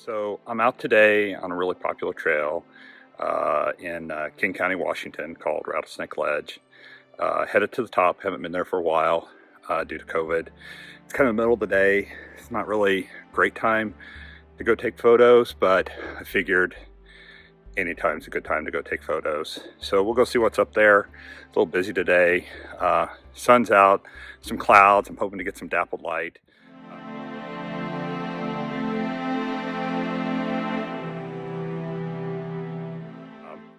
So I'm out today on a really popular trail in King County, Washington called Rattlesnake Ledge. Headed to the top, haven't been there for a while due to COVID. It's kind of the middle of the day. It's not really a great time to go take photos, but I figured anytime's a good time to go take photos. So we'll go see what's up there. It's a little busy today. Sun's out, some clouds. I'm hoping to get some dappled light.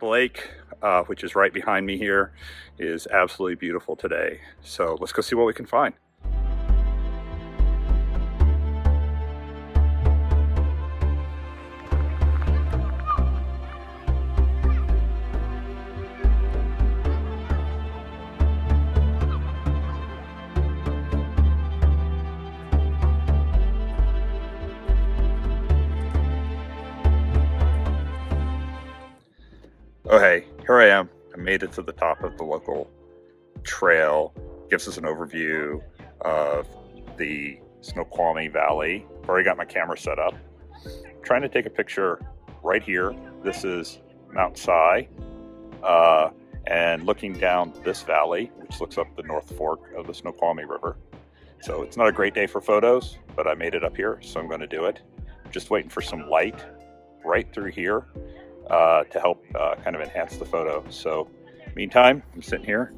The lake, which is right behind me here, is absolutely beautiful today. So let's go see what we can find. Oh hey, here I am. I made it to the top of the local trail. Gives us an overview of the Snoqualmie Valley. I've already got my camera set up. I'm trying to take a picture right here. This is Mount Si, and looking down this valley, which looks up the North Fork of the Snoqualmie River. So it's not a great day for photos, but I made it up here, so I'm going to do it. Just waiting for some light right through here to help kind of enhance the photo. So meantime, I'm sitting here,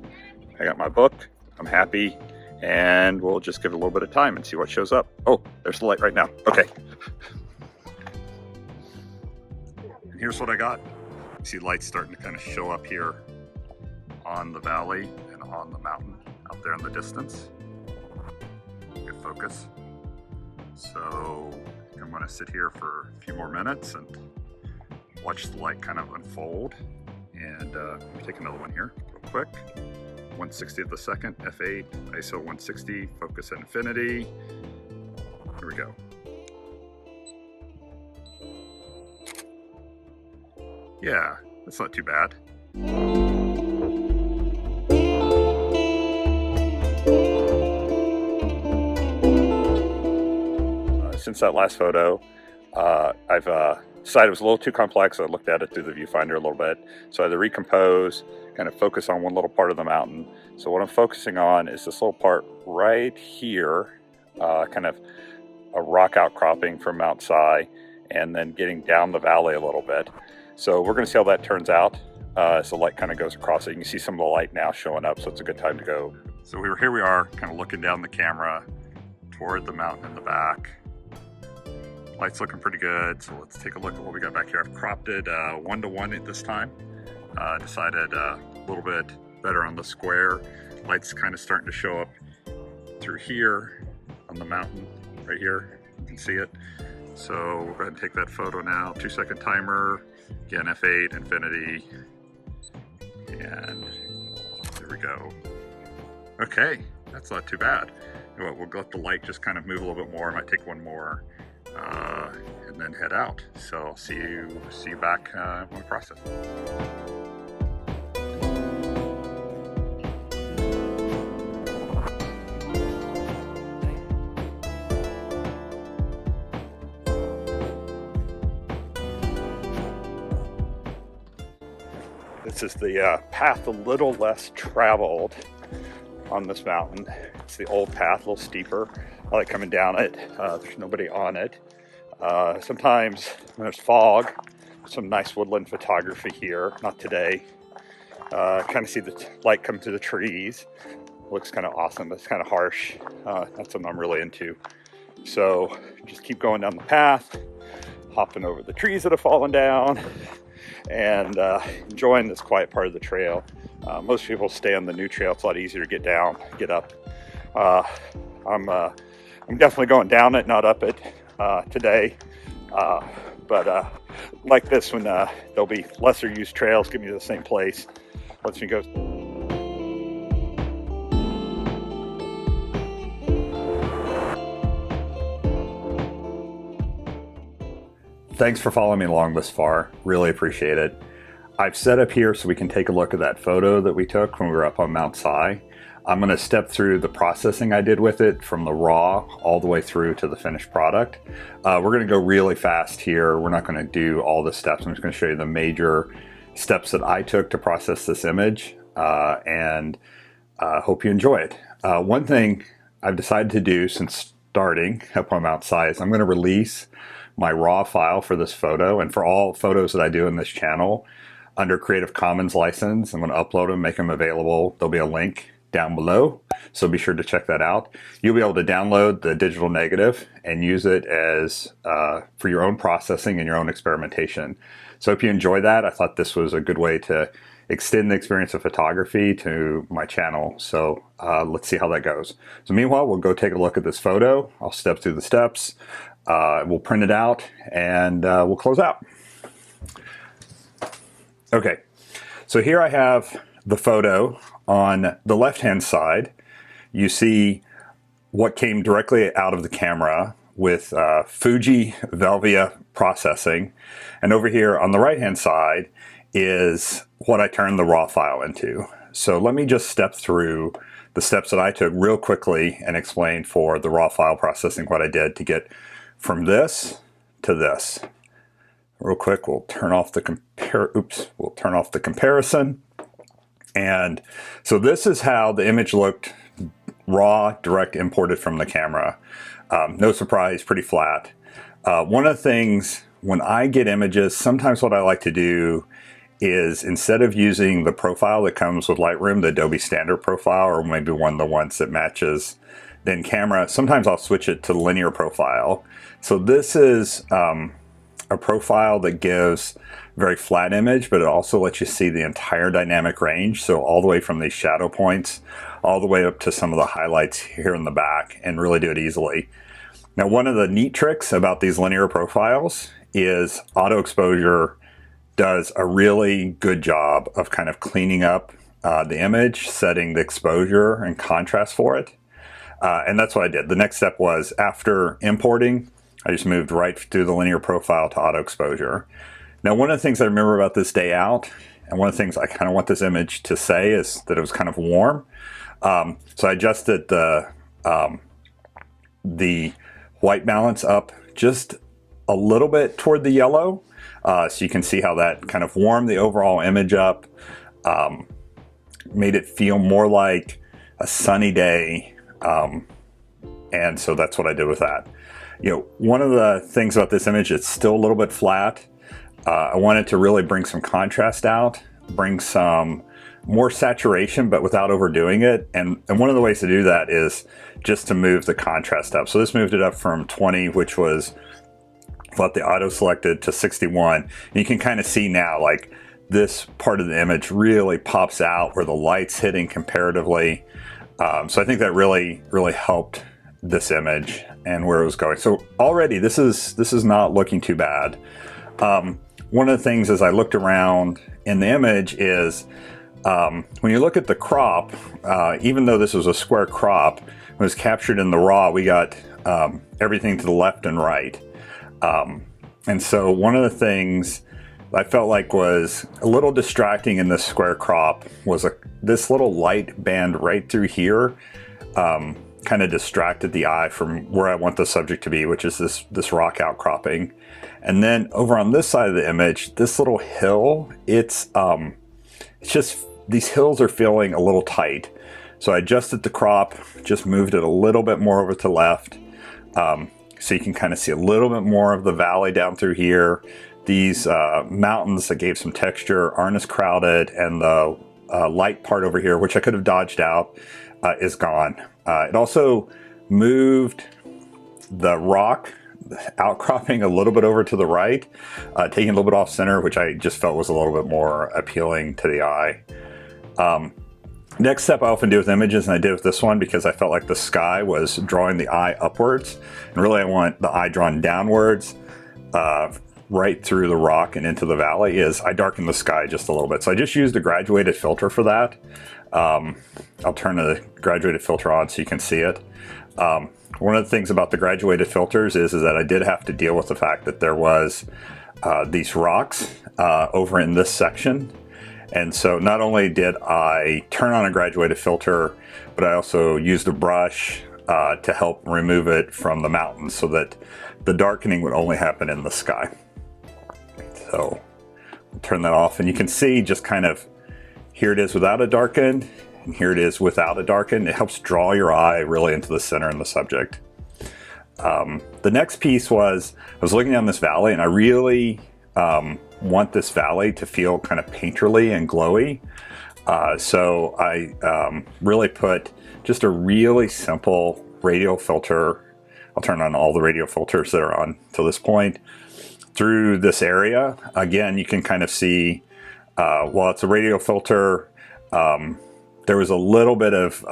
I got my book, I'm happy, and we'll just give it a little bit of time and see what shows up. Oh, there's the light right now. Okay. And here's what I got. You see lights starting to kind of show up here on the valley and on the mountain out there in the distance. Good focus. So I'm going to sit here for a few more minutes and watch the light kind of unfold. And let me take another one here real quick. 1/60 of the second, f8, ISO 160, focus at infinity. Here we go. Yeah, that's not too bad. Since that last photo, I've decided it was a little too complex. I looked at it through the viewfinder a little bit. So I had to recompose, kind of focus on one little part of the mountain. So what I'm focusing on is this little part right here, kind of a rock outcropping from Mount Si, and then getting down the valley a little bit. So we're going to see how that turns out as the light kind of goes across it. You can see some of the light now showing up, so it's a good time to go. So here we are, kind of looking down the camera toward the mountain in the back. Light's looking pretty good, so let's take a look at what we got back here. I've cropped it 1:1 at this time. Decided a little bit better on the square. Light's kind of starting to show up through here on the mountain right here. You can see it. So we'll go ahead and take that photo now. 2-second timer, again f8, infinity, and there we go. Okay, that's not too bad. You know what, we'll let the light just kind of move a little bit more. I might take one more. And then head out. So I'll see you back when we process. This is the path a little less traveled on this mountain. It's the old path, a little steeper. I like coming down it. There's nobody on it. Sometimes when there's fog, some nice woodland photography here. Not today. Kind of see the light come through the trees. Looks kind of awesome, but it's kind of harsh. That's something I'm really into. So just keep going down the path, hopping over the trees that have fallen down, and enjoying this quiet part of the trail. Most people stay on the new trail. It's a lot easier to get down, get up. I'm definitely going down it, not up it today. But like this one, there'll be lesser used trails, give me to the same place. Lets me go. Thanks for following me along this far. Really appreciate it. I've set up here so we can take a look at that photo that we took when we were up on Mount Si. I'm going to step through the processing I did with it from the raw all the way through to the finished product. We're going to go really fast here. We're not going to do all the steps. I'm just going to show you the major steps that I took to process this image, and hope you enjoy it. One thing I've decided to do since starting up on Mount Size, I'm going to release my raw file for this photo, and for all photos that I do in this channel under Creative Commons license. I'm going to upload them, make them available. There'll be a link down below, so be sure to check that out. You'll be able to download the digital negative and use it as for your own processing and your own experimentation. So if you enjoy that, I thought this was a good way to extend the experience of photography to my channel. So let's see how that goes. So meanwhile, we'll go take a look at this photo. I'll step through the steps. We'll print it out and we'll close out. Okay, so here I have the photo. On the left-hand side, you see what came directly out of the camera with Fuji Velvia processing. And over here on the right-hand side is what I turned the raw file into. So let me just step through the steps that I took real quickly and explain for the raw file processing what I did to get from this to this. Real quick, we'll turn off the comparison. And so this is how the image looked raw, direct imported from the camera. No surprise, pretty flat. One of the things when I get images, sometimes what I like to do is instead of using the profile that comes with Lightroom, the Adobe standard profile, or maybe one of the ones that matches the in-camera, sometimes I'll switch it to linear profile. So this is a profile that gives a very flat image, but it also lets you see the entire dynamic range. So all the way from these shadow points, all the way up to some of the highlights here in the back, and really do it easily. Now, one of the neat tricks about these linear profiles is auto exposure does a really good job of kind of cleaning up the image, setting the exposure and contrast for it. And that's what I did. The next step was, after importing, I just moved right through the linear profile to auto exposure. Now, one of the things I remember about this day out, and one of the things I kind of want this image to say, is that it was kind of warm. So I adjusted the white balance up just a little bit toward the yellow. So you can see how that kind of warmed the overall image up, made it feel more like a sunny day. And so that's what I did with that. You know, one of the things about this image, it's still a little bit flat. I wanted to really bring some contrast out, bring some more saturation, but without overdoing it. And one of the ways to do that is just to move the contrast up. So this moved it up from 20, which was what the auto selected, to 61. And you can kind of see now, like, this part of the image really pops out where the light's hitting comparatively. So I think that really helped this image and where it was going. So already this is not looking too bad. One of the things as I looked around in the image is when you look at the crop, even though this was a square crop, when it was captured in the raw, we got everything to the left and right. And so one of the things I felt like was a little distracting in this square crop was this little light band right through here. Kind of distracted the eye from where I want the subject to be, which is this rock outcropping. And then over on this side of the image, this little hill, it's just, these hills are feeling a little tight. So I adjusted the crop, just moved it a little bit more over to the left. So you can kind of see a little bit more of the valley down through here. These mountains that gave some texture aren't as crowded, and the light part over here, which I could have dodged out, is gone. It also moved the rock outcropping a little bit over to the right, taking a little bit off center, which I just felt was a little bit more appealing to the eye. Next step I often do with images, and I did with this one because I felt like the sky was drawing the eye upwards, and really I want the eye drawn downwards, right through the rock and into the valley, is I darkened the sky just a little bit. So I just used a graduated filter for that. I'll turn the graduated filter on so you can see it. One of the things about the graduated filters is that I did have to deal with the fact that there was these rocks over in this section. And so not only did I turn on a graduated filter but I also used a brush to help remove it from the mountains so that the darkening would only happen in the sky. So I'll turn that off, and you can see just kind of, here it is without a darken, and here it is without a darken. It helps draw your eye really into the center and the subject. The next piece was, I was looking down this valley, and I really want this valley to feel kind of painterly and glowy. So I really put just a really simple radial filter. I'll turn on all the radial filters that are on to this point through this area. Again, you can kind of see, while it's a radial filter, there was a little bit of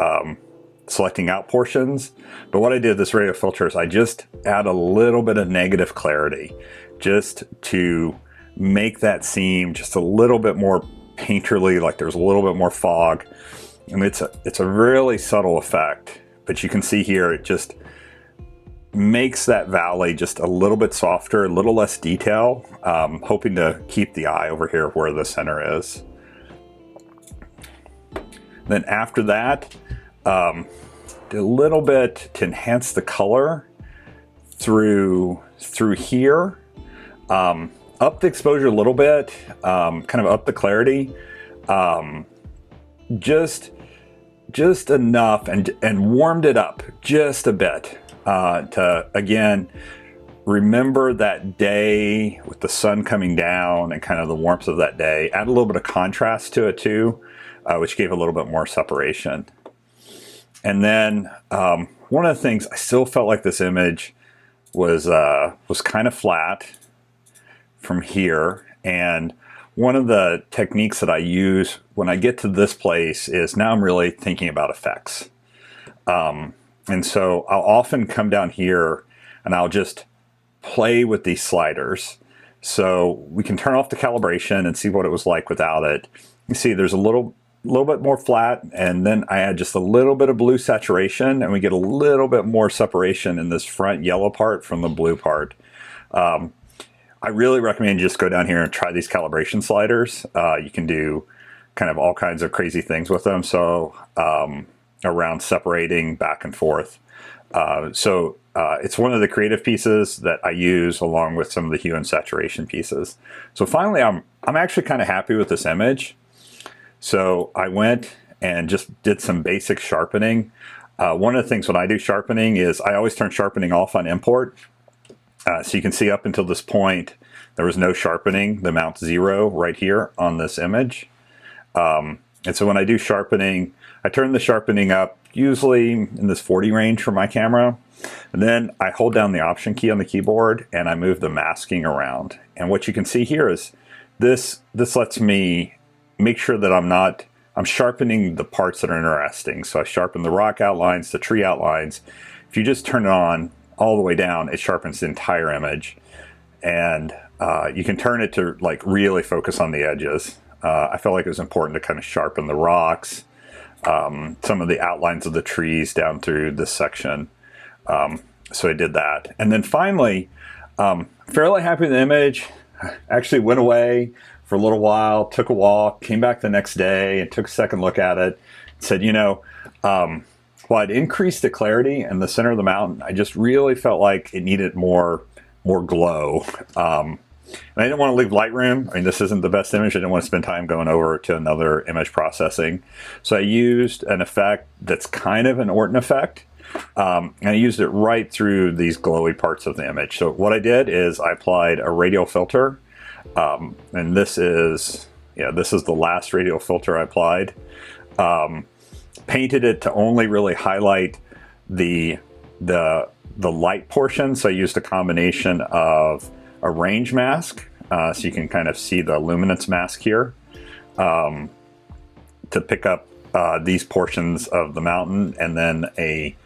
selecting out portions, but what I did with this radial filter is I just add a little bit of negative clarity just to make that seem just a little bit more painterly, like there's a little bit more fog. I mean, it's a really subtle effect, but you can see here it just makes that valley just a little bit softer, a little less detail, hoping to keep the eye over here where the center is. Then after that, did a little bit to enhance the color through here, up the exposure a little bit, kind of up the clarity, just enough, and warmed it up just a bit to again remember that day with the sun coming down and kind of the warmth of that day. Add a little bit of contrast to it too, which gave a little bit more separation. And then one of the things, I still felt like this image was kind of flat from here. And one of the techniques that I use when I get to this place is now I'm really thinking about effects. And so I'll often come down here and I'll just play with these sliders. So we can turn off the calibration and see what it was like without it. You see there's a little bit more flat, and then I add just a little bit of blue saturation, and we get a little bit more separation in this front yellow part from the blue part. I really recommend you just go down here and try these calibration sliders. You can do kind of all kinds of crazy things with them. So around separating back and forth. It's one of the creative pieces that I use along with some of the hue and saturation pieces. So finally, I'm actually kind of happy with this image. So I went and just did some basic sharpening. One of the things when I do sharpening is I always turn sharpening off on import. So you can see up until this point, there was no sharpening, the amount 0 right here on this image. And so when I do sharpening, I turn the sharpening up usually in this 40 range for my camera. And then I hold down the option key on the keyboard and I move the masking around. And what you can see here is this lets me make sure that I'm sharpening the parts that are interesting. So I sharpen the rock outlines, the tree outlines. If you just turn it on all the way down, it sharpens the entire image. And you can turn it to like really focus on the edges. I felt like it was important to kind of sharpen the rocks, some of the outlines of the trees down through this section. So I did that. And then finally, fairly happy with the image. Actually went away for a little while, took a walk, came back the next day and took a second look at it. Said, while I'd increased the clarity in the center of the mountain, I just really felt like it needed more glow. And I didn't want to leave Lightroom. I mean, this isn't the best image. I didn't want to spend time going over to another image processing. So I used an effect that's kind of an Orton effect. And I used it right through these glowy parts of the image. So what I did is I applied a radial filter. And this is the last radial filter I applied. Painted it to only really highlight the light portion. So I used a combination of a range mask, so you can kind of see the luminance mask here, to pick up these portions of the mountain, and then a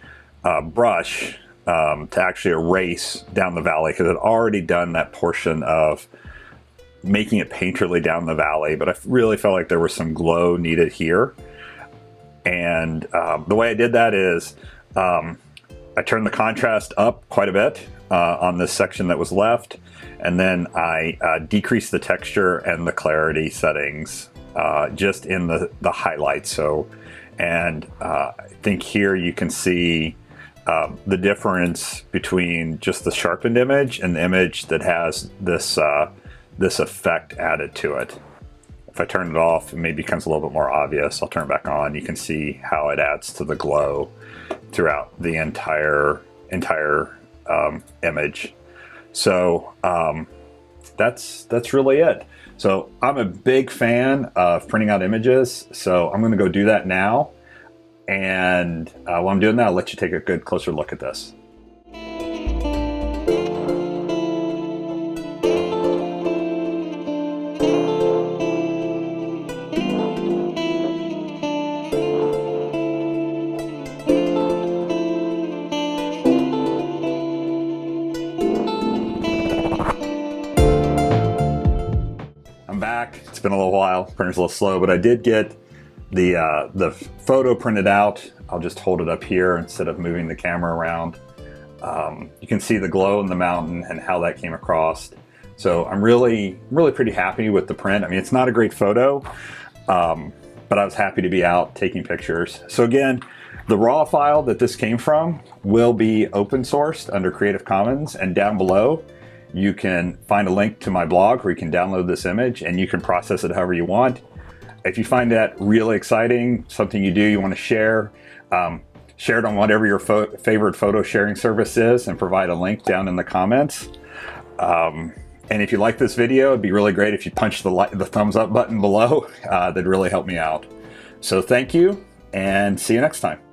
brush to actually erase down the valley, because I'd already done that portion of making it painterly down the valley, but I really felt like there was some glow needed here. And the way I did that is I turned the contrast up quite a bit on this section that was left, and then I decreased the texture and the clarity settings just in the highlights. So And I think here you can see the difference between just the sharpened image and the image that has this this effect added to it. If I turn it off, it maybe becomes a little bit more obvious. I'll turn it back on. You can see how it adds to the glow throughout the entire image. So that's really it. So I'm a big fan of printing out images, so I'm going to go do that now. And while I'm doing that, I'll let you take a good closer look at this. I'm back. It's been a little while. Printer's a little slow, but I did get the photo printed out. I'll just hold it up here instead of moving the camera around. You can see the glow in the mountain and how that came across. So I'm really pretty happy with the print. I mean, it's not a great photo, but I was happy to be out taking pictures. So again, the raw file that this came from will be open sourced under Creative Commons, and down below you can find a link to my blog where you can download this image and you can process it however you want. If you find that really exciting, something you want to share, share it on whatever your favorite photo sharing service is and provide a link down in the comments. And if you like this video, it'd be really great if you punch the thumbs up button below. That'd really help me out. So thank you, and see you next time.